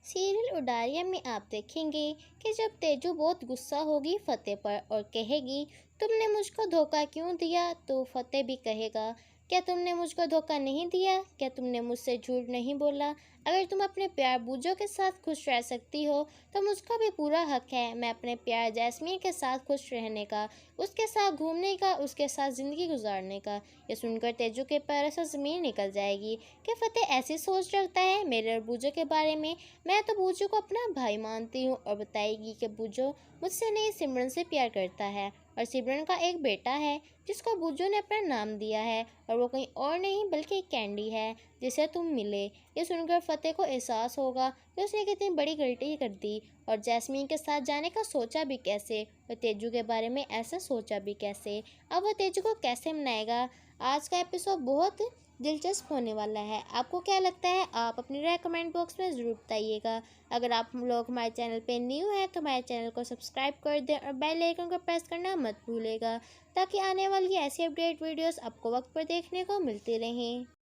Serial Udaariyan में आप देखेंगे कि जब तेजू बहुत गुस्सा होगी फतेह पर और कहेगी तुमने मुझको धोखा क्यों दिया, तो फतेह भी कहेगा क्या तुमने मुझको धोखा नहीं दिया, क्या तुमने मुझसे झूठ नहीं बोला। अगर तुम अपने प्यार बूजो के साथ खुश रह सकती हो तो मुझको भी पूरा हक है मैं अपने प्यार जैस्मीन के साथ खुश रहने का, उसके साथ घूमने का, उसके साथ ज़िंदगी गुजारने का। ये सुनकर तेजू के पैरों से ज़मीन निकल जाएगी कि फतेह ऐसी सोच रखता है मेरे और बूजो के बारे में। मैं तो बूजो को अपना भाई मानती हूँ और बताएगी कि बूजो मुझसे नहीं सिमरन से प्यार करता है और सिमरन का एक बेटा है जिसको बूजो ने अपना नाम दिया है और वो कहीं और नहीं बल्कि कैंडी है जिसे तुम मिले। ये सुनकर फतेह को एहसास होगा कि उसने कितनी बड़ी गलती कर दी और जैस्मीन के साथ जाने का सोचा भी कैसे और तेजू के बारे में ऐसा सोचा भी कैसे। अब वो तेजू को कैसे मनाएगा। आज का एपिसोड बहुत दिलचस्प होने वाला है। आपको क्या लगता है, आप अपनी राय कमेंट बॉक्स में ज़रूर बताइएगा। अगर आप लोग हमारे चैनल पे न्यू हैं तो हमारे चैनल को सब्सक्राइब कर दें और बेल आइकन को प्रेस करना मत भूलिएगा ताकि आने वाली ऐसी अपडेट वीडियोस आपको वक्त पर देखने को मिलती रहें।